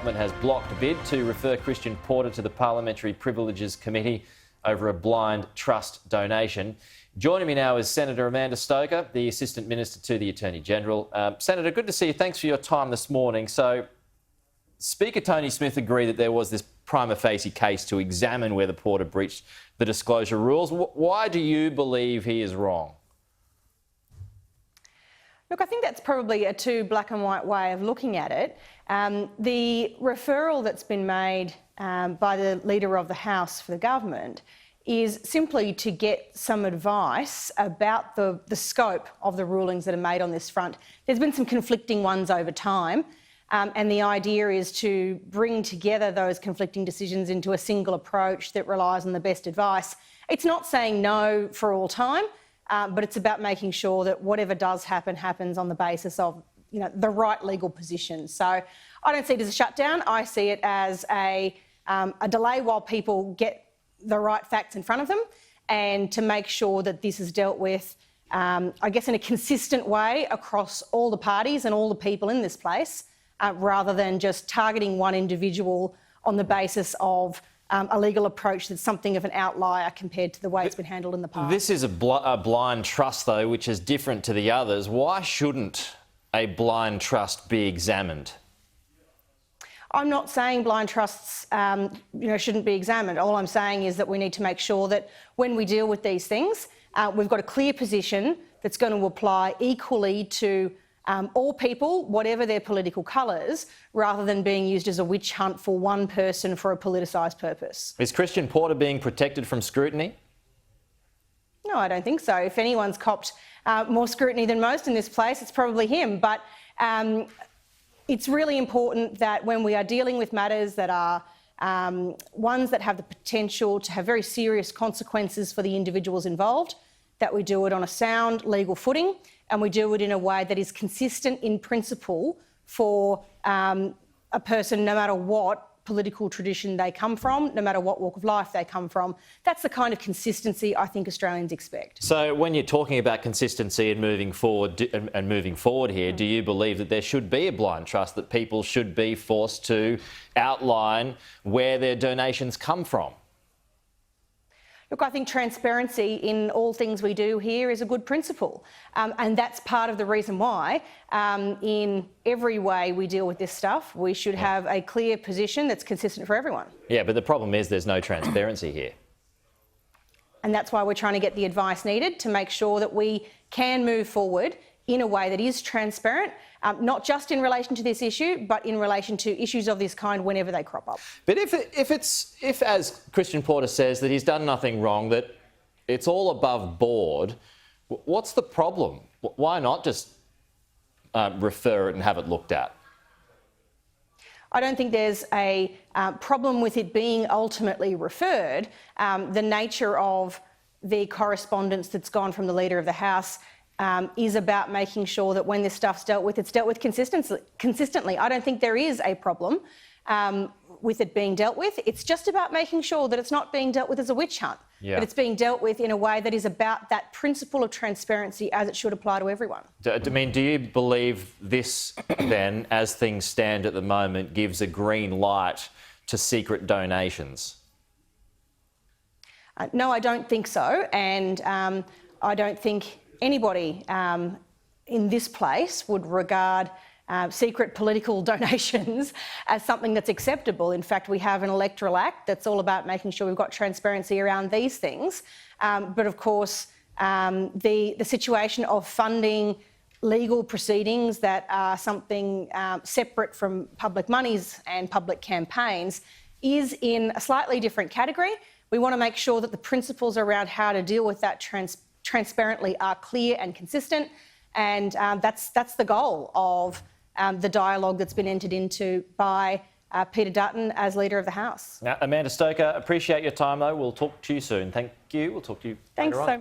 government has blocked a bid to refer Christian Porter to the Parliamentary Privileges Committee over a blind trust donation. Joining me now is Senator Amanda Stoker, the Assistant Minister to the Attorney-General. Senator, good to see you. Thanks for your time this morning. So, Speaker Tony Smith agreed that there was this prima facie case to examine whether Porter breached the disclosure rules. Why do you believe he is wrong? Look, I think that's probably a too black and white way of looking at it. The referral that's been made by the Leader of the House for the government is simply to get some advice about the scope of the rulings that are made on this front. There's been some conflicting ones over time, and the idea is to bring together those conflicting decisions into a single approach that relies on the best advice. It's not saying no for all time, but it's about making sure that whatever does happen happens on the basis of the right legal position. So I don't see it as a shutdown. I see it as a delay while people get the right facts in front of them, and to make sure that this is dealt with, I guess, in a consistent way across all the parties and all the people in this place, rather than just targeting one individual on the basis of a legal approach that's something of an outlier compared to the way it's been handled in the past. This is a blind trust, though, which is different to the others. Why shouldn't a blind trust be examined? I'm not saying blind trusts shouldn't be examined. All I'm saying is that we need to make sure that when we deal with these things, we've got a clear position that's going to apply equally to all people, whatever their political colours, rather than being used as a witch hunt for one person for a politicised purpose. Is Christian Porter being protected from scrutiny? No, I don't think so. If anyone's copped more scrutiny than most in this place, it's probably him. But it's really important that when we are dealing with matters that are ones that have the potential to have very serious consequences for the individuals involved, that we do it on a sound legal footing, and we do it in a way that is consistent in principle for a person, no matter what political tradition they come from, no matter what walk of life they come from. That's the kind of consistency I think Australians expect. So when you're talking about consistency and moving forward here, do you believe that there should be a blind trust, that people should be forced to outline where their donations come from? Look, I think transparency in all things we do here is a good principle, and that's part of the reason why in every way we deal with this stuff, we should have a clear position that's consistent for everyone. Yeah, but the problem is there's no transparency here. And that's why we're trying to get the advice needed to make sure that we can move forward in a way that is transparent, not just in relation to this issue, but in relation to issues of this kind whenever they crop up. But if, as Christian Porter says, that he's done nothing wrong, that it's all above board, what's the problem? Why not just refer it and have it looked at? I don't think there's a problem with it being ultimately referred. The nature of the correspondence that's gone from the Leader of the House is about making sure that when this stuff's dealt with, it's dealt with consistently. I don't think there is a problem with it being dealt with. It's just about making sure that it's not being dealt with as a witch hunt, but it's being dealt with in a way that is about that principle of transparency as it should apply to everyone. Do you believe this then, as things stand at the moment, gives a green light to secret donations? No, I don't think so, and I don't think anybody in this place would regard secret political donations as something that's acceptable. In fact, we have an electoral act that's all about making sure we've got transparency around these things. But of course, the situation of funding legal proceedings that are something separate from public monies and public campaigns is in a slightly different category. We want to make sure that the principles around how to deal with that transparently are clear and consistent, and that's the goal of the dialogue that's been entered into by Peter Dutton as Leader of the House. Now, Amanda Stoker, appreciate your time though. We'll talk to you soon. Thank you. We'll talk to you later on.